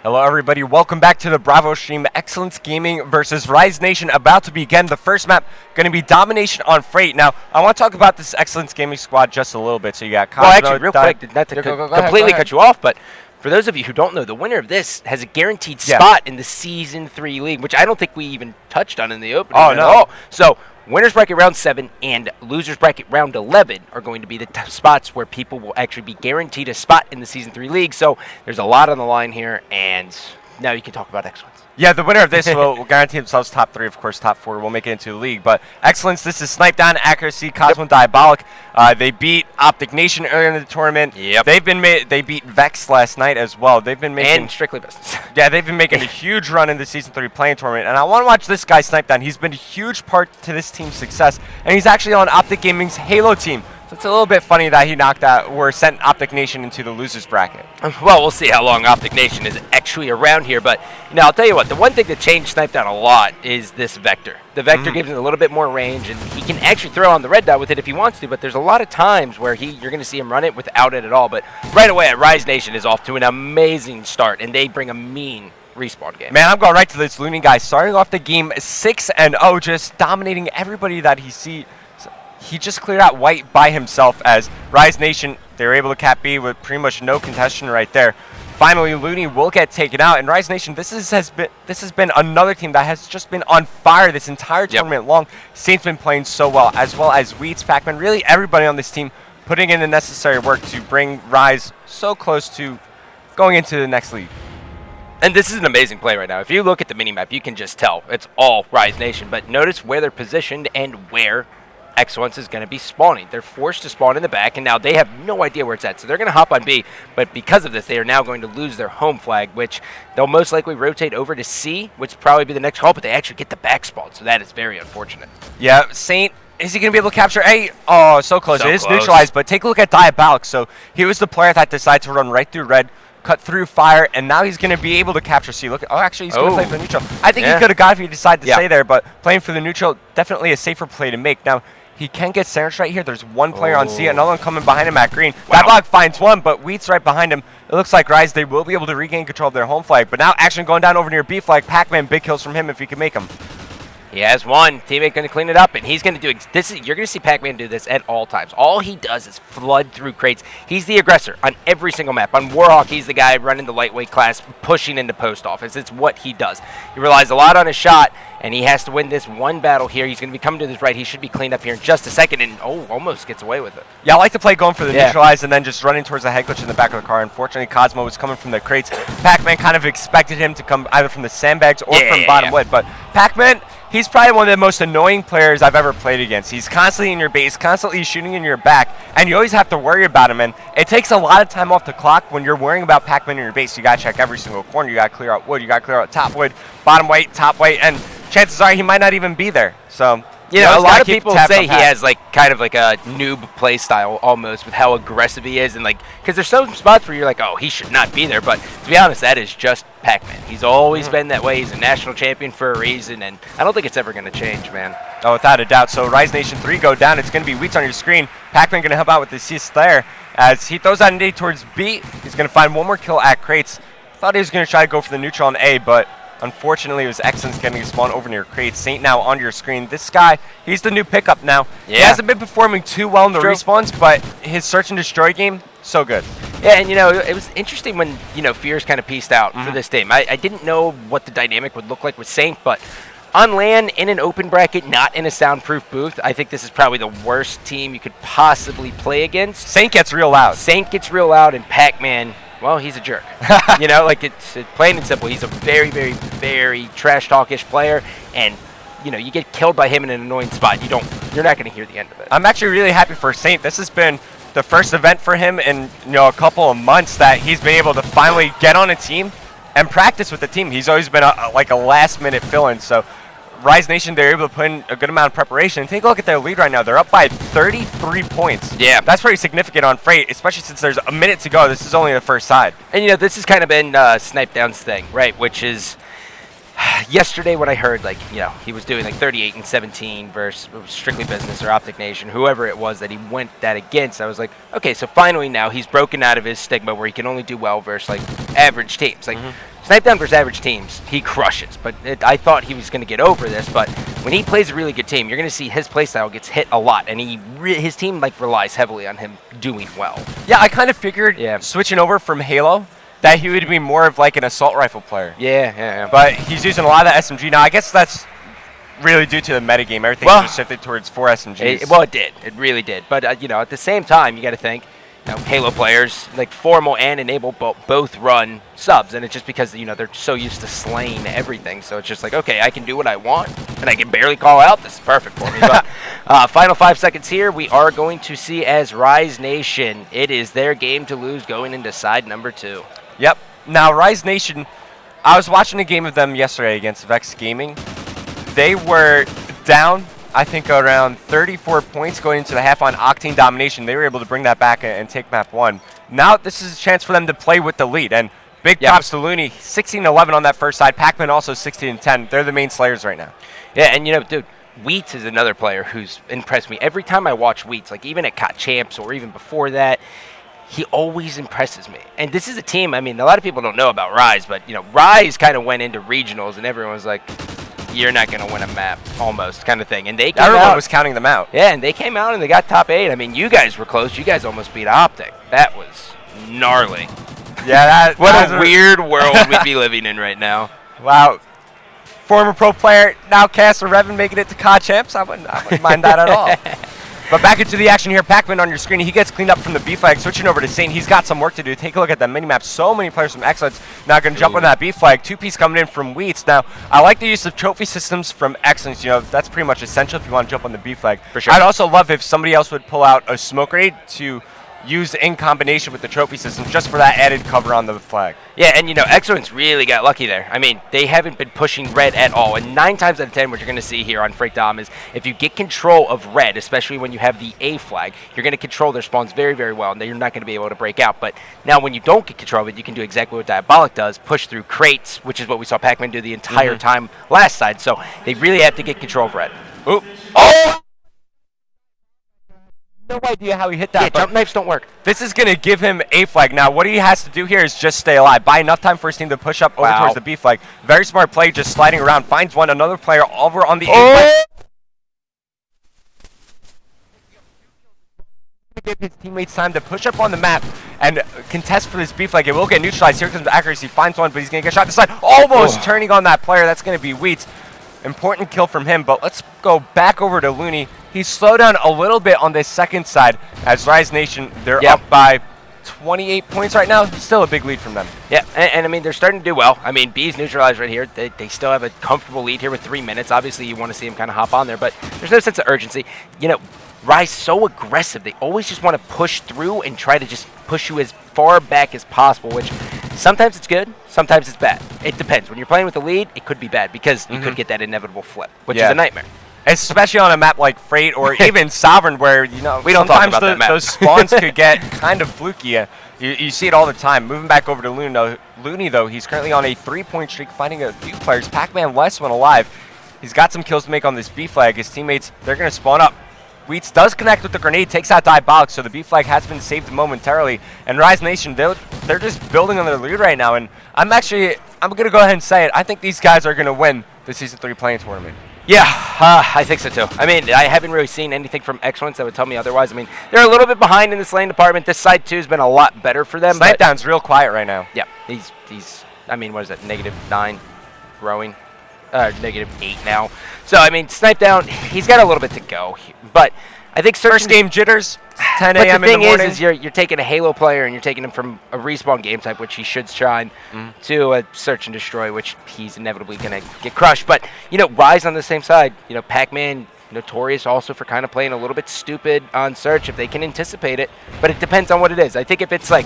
Hello everybody, welcome back to the Bravo stream. Excellence Gaming versus Rise Nation about to begin. The first map going to be Domination on Freight. Now, I want to talk about this Excellence Gaming squad just a little bit. So you got Cosmo, well, actually, real quick, not to completely cut you off, but for those of you who don't know, the winner of this has a guaranteed spot in the Season 3 League, which I don't think we even touched on in the opening at all. So, Winners Bracket Round 7 and Losers Bracket Round 11 are going to be the spots where people will actually be guaranteed a spot in the Season 3 League. So there's a lot on the line here, and now you can talk about Excellence. Yeah, the winner of this will guarantee themselves top 3, of course, top 4 will make it into the league. But Excellence, this is Snipedown, Accuracy, Cosmo, Diabolic. They beat Optic Nation earlier in the tournament. Yep. They beat Vex last night as well. They've been making... And Strictly Business. Yeah, they've been making a huge run in the Season 3 playing tournament. And I want to watch this guy Snipedown. He's been a huge part to this team's success. And he's actually on Optic Gaming's Halo team. So it's a little bit funny that he knocked out or sent Optic Nation into the losers bracket. Well, we'll see how long Optic Nation is actually around here. But, you know, I'll tell you what, the one thing that changed Snipedown a lot is this Vector. The Vector gives him a little bit more range, and he can actually throw on the red dot with it if he wants to, but there's a lot of times where you're going to see him run it without it at all. But right away, Rise Nation is off to an amazing start, and they bring a mean respawn game. Man, I'm going right to this Looney guy. Starting off the game 6-0, just dominating everybody that he sees. He just cleared out white by himself as Rise Nation, they were able to cap B with pretty much no contestation right there. Finally, Looney will get taken out, and Rise Nation, this has been another team that has just been on fire this entire tournament long. Saint's been playing so well as Wheats, Pac-Man, really everybody on this team putting in the necessary work to bring Rise so close to going into the next league. And this is an amazing play right now. If you look at the minimap, you can just tell it's all Rise Nation, but notice where they're positioned and where Excellence is going to be spawning. They're forced to spawn in the back, and now they have no idea where it's at. So they're going to hop on B, but because of this, they are now going to lose their home flag, which they'll most likely rotate over to C, which will probably be the next call, but they actually get the back spawn, so that is very unfortunate. Yeah, Saint, is he going to be able to capture A? Oh, so close. It is neutralized, but take a look at Diabolic. So he was the player that decided to run right through red, cut through fire, and now he's going to be able to capture C. Look, actually, he's going to play for the neutral. I think he could have got it if he decided to stay there, but playing for the neutral, definitely a safer play to make. Now, he can get sandwiched right here. There's one player on C, another one coming behind him at green. That block finds one, but Wheat's right behind him. It looks like Rise, they will be able to regain control of their home flag, but now action going down over near B flag. Pac-Man, big kills from him if he can make them. He has one. Teammate going to clean it up, and he's going to do this. You're going to see Pac-Man do this at all times. All he does is flood through crates. He's the aggressor on every single map. On Warhawk, he's the guy running the lightweight class, pushing into post office. It's what he does. He relies a lot on his shot, and he has to win this one battle here. He's going to be coming to this right. He should be cleaned up here in just a second, and almost gets away with it. Yeah, I like to play going for the neutralize and then just running towards the head glitch in the back of the car. Unfortunately, Cosmo was coming from the crates. Pac-Man kind of expected him to come either from the sandbags or from bottom wood, but Pac-Man, he's probably one of the most annoying players I've ever played against. He's constantly in your base, constantly shooting in your back, and you always have to worry about him. And it takes a lot of time off the clock when you're worrying about Pac-Man in your base. You got to check every single corner. You got to clear out wood. You got to clear out top wood, bottom white, top white, and chances are he might not even be there. So, you know, a lot of people say he has kind of like a noob play style almost with how aggressive he is, and because there's some spots where you're like, oh, he should not be there, but to be honest, that is just Pac-Man. He's always been that way. He's a national champion for a reason, and I don't think it's ever going to change, man. Oh, without a doubt. So Rise Nation 3 go down. It's going to be Wheats on your screen. Pac-Man going to help out with the assist there as he throws out an A towards B. He's going to find one more kill at crates. Thought he was going to try to go for the neutral on A, but unfortunately, it was Excellence getting a spawn over near crates. Saint now on your screen. This guy, he's the new pickup now. Yeah. He hasn't been performing too well in the respawns, but his search and destroy game, so good. Yeah, and, you know, it was interesting when, you know, Fears kind of pieced out for this team. I didn't know what the dynamic would look like with Saint, but on LAN, in an open bracket, not in a soundproof booth, I think this is probably the worst team you could possibly play against. Saint gets real loud. Saint gets real loud, and Pac-Man, well, he's a jerk. You know, it's plain and simple. He's a very, very, very trash talkish player, and you know, you get killed by him in an annoying spot. You're not going to hear the end of it. I'm actually really happy for Saint. This has been the first event for him in a couple of months that he's been able to finally get on a team and practice with the team. He's always been like a last-minute fill-in. So Rise Nation, they're able to put in a good amount of preparation. And take a look at their lead right now. They're up by 33 points. Yeah. That's pretty significant on Freight, especially since there's a minute to go. This is only the first side. And, you know, this has kind of been Snipedown's thing, right, which is yesterday when I heard, he was doing 38 and 17 versus Strictly Business or Optic Nation, whoever it was that he went that against, I was like, okay, so finally now he's broken out of his stigma where he can only do well versus average teams. Snipedown versus average teams, he crushes. But I thought he was going to get over this. But when he plays a really good team, you're going to see his playstyle gets hit a lot. And his team like relies heavily on him doing well. Yeah, I kind of figured switching over from Halo that he would be more of like an assault rifle player. Yeah. But he's using a lot of the SMG. Now, I guess that's really due to the metagame. Everything just shifted towards 4 SMGs. It did. It really did. But, you know, at the same time, you got to think, you know, Halo players, like Formal and Enable, both run subs, and it's just because, you know, they're so used to slaying everything. So it's just like, okay, I can do what I want, and I can barely call out. This is perfect for me. But final 5 seconds here. We are going to see as Rise Nation. It is their game to lose going into side number 2. Yep. Now, Rise Nation, I was watching a game of them yesterday against Vex Gaming. They were down, I think, around 34 points going into the half on Octane Domination. They were able to bring that back and take map 1. Now this is a chance for them to play with the lead. And big props to Looney, 16-11 on that first side. Pac-Man also 16-10. They're the main slayers right now. Yeah, and, you know, dude, Wheats is another player who's impressed me. Every time I watch Wheats, like even at COT Champs or even before that, he always impresses me. And this is a team, I mean, a lot of people don't know about Rise, but, you know, Rise kind of went into regionals and everyone was like, you're not going to win a map, almost, kind of thing. And they came Everyone was counting them out. Yeah, and they came out and they got top 8. I mean, you guys were close. You guys almost beat Optic. That was gnarly. Yeah, what a weird world we'd be living in right now. Wow. Former pro player, now Caster Revan making it to COD Champs. I wouldn't mind that at all. But back into the action here. Pac-Man on your screen. He gets cleaned up from the B flag. Switching over to Saint. He's got some work to do. Take a look at the mini-map. So many players from Excellence now going to jump on that B flag. 2-piece coming in from Wheats. Now, I like the use of trophy systems from Excellence. You know, that's pretty much essential if you want to jump on the B flag. For sure. I'd also love if somebody else would pull out a smoke grenade to use in combination with the trophy system just for that added cover on the flag. Yeah, and, you know, Excellence really got lucky there. I mean, they haven't been pushing red at all. And 9 times out of 10, what you're going to see here on Freakdom is if you get control of red, especially when you have the A flag, you're going to control their spawns very, very well, and you're not going to be able to break out. But now when you don't get control of it, you can do exactly what Diabolic does, push through crates, which is what we saw Pac-Man do the entire time last side. So they really have to get control of red. Ooh. Oh! No idea how he hit that. Yeah, jump knives don't work. This is going to give him A flag. Now, what he has to do here is just stay alive. Buy enough time for his team to push up over towards the B flag. Very smart play, just sliding around. Finds one, another player over on the A flag. Give his teammates time to push up on the map and contest for this B flag. It will get neutralized. Here comes the accuracy. Finds one, but he's going to get shot to the side. Almost turning on that player. That's going to be Wheats. Important kill from him, but let's go back over to Looney. He's slowed down a little bit on this second side as Rise Nation, they're up by 28 points right now. Still a big lead from them. Yeah, and I mean, they're starting to do well. I mean, B's neutralized right here. They still have a comfortable lead here with 3 minutes. Obviously, you want to see him kind of hop on there, but there's no sense of urgency. You know, Rise so aggressive. They always just want to push through and try to just push you as far back as possible, which sometimes it's good, sometimes it's bad. It depends. When you're playing with the lead, it could be bad because you could get that inevitable flip, which is a nightmare. Especially on a map like Freight or even Sovereign, where, you know, we don't talk about that map. Those spawns could get kind of fluky. You see it all the time. Moving back over to Looney, though, he's currently on a 3-point streak, finding a few players. Pac-Man less when alive. He's got some kills to make on this B flag. His teammates, they're going to spawn up. Wheats does connect with the grenade, takes out Diabolic, so the B flag has been saved momentarily. And Rise Nation, they're just building on their lead right now. And I'm going to go ahead and say it. I think these guys are going to win the Season 3 playing tournament. Yeah, I think so too. I mean, I haven't really seen anything from Excellence that would tell me otherwise. I mean, they're a little bit behind in this lane department. This side two has been a lot better for them. Snipedown's real quiet right now. Yeah, he's. I mean, what is that? -9, growing, -8 now. So I mean, Snipedown, he's got a little bit to go, but I think first game jitters. 10 a.m. in the morning. But the thing is you're taking a Halo player and you're taking him from a respawn game type, which he should shine, to a search and destroy, which he's inevitably going to get crushed. But, you know, Rise on the same side, you know, Pac-Man, notorious also for kind of playing a little bit stupid on search if they can anticipate it. But it depends on what it is. I think if it's a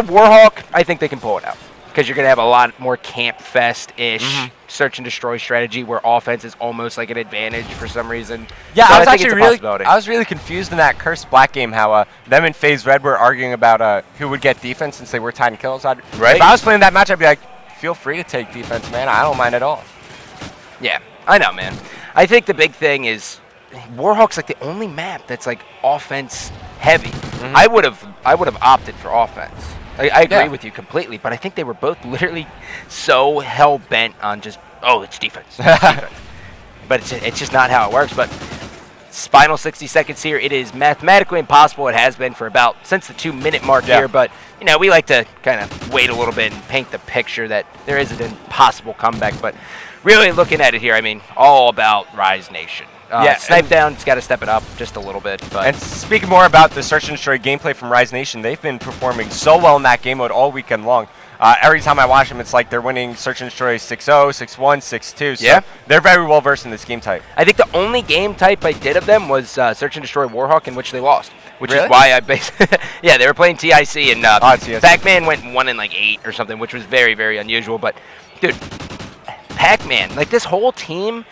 Warhawk, I think they can pull it out. Because you're going to have a lot more Camp Fest-ish search and destroy strategy where offense is almost like an advantage for some reason. Yeah, so I was really confused in that Cursed Black game how them and FaZe Red were arguing about who would get defense since they were tied in kills. Right. If I was playing that match, I'd be like, feel free to take defense, man. I don't mind at all. Yeah, I know, man. I think the big thing is Warhawk's like the only map that's like offense heavy. I would have opted for offense. I agree with you completely, but I think they were both literally so hell-bent on just, oh, it's defense. It's defense. But it's just not how it works. But final 60 seconds here. It is mathematically impossible. It has been for about since the 2-minute mark here. But, you know, we like to kind of wait a little bit and paint the picture that there is an impossible comeback. But really looking at it here, I mean, all about Rise Nation. Snipedown's got to step it up just a little bit. But. And speaking more about the Search and Destroy gameplay from Rise Nation, they've been performing so well in that game mode all weekend long. Every time I watch them, it's like they're winning Search and Destroy 6-0, 6-1, 6-2. So they're very well versed in this game type. I think the only game type I did of them was Search and Destroy Warhawk, in which they lost. Which really? Is why I they were playing TIC, and Pac-Man went 1 in like 8 or something, which was very, very unusual. But, dude, Pac-Man, like this whole team,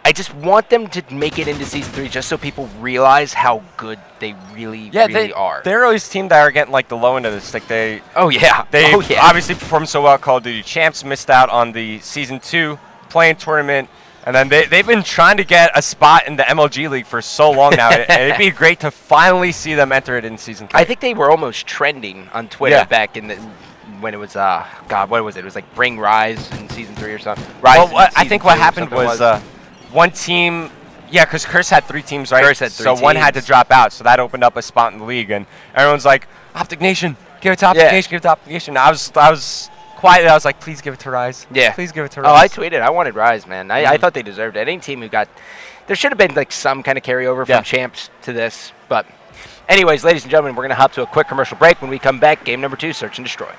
I just want them to make it into Season 3 just so people realize how good they really are. They're always a team that are getting like the low end of the stick. They obviously performed so well at Call of Duty Champs, missed out on the Season 2 playing tournament, and then they've been trying to get a spot in the MLG League for so long now, and it'd be great to finally see them enter it in Season 3. I think they were almost trending on Twitter back in the... when it was, God, what was it? It was like Bring Rise in Season 3 or something. I think what happened was one team, because Curse had 3 teams, right? Curse had 3 teams. So one had to drop out, so that opened up a spot in the league, and everyone's like, Optic Nation, give it to Optic Nation, give it to Optic Nation. I was quiet, I was like, please give it to Rise. Yeah. Please give it to Rise. Oh, I tweeted, I wanted Rise, man. I thought they deserved it. Any team who got, there should have been like some kind of carryover from Champs to this, but anyways, ladies and gentlemen, we're going to hop to a quick commercial break. When we come back, game number 2, Search and Destroy.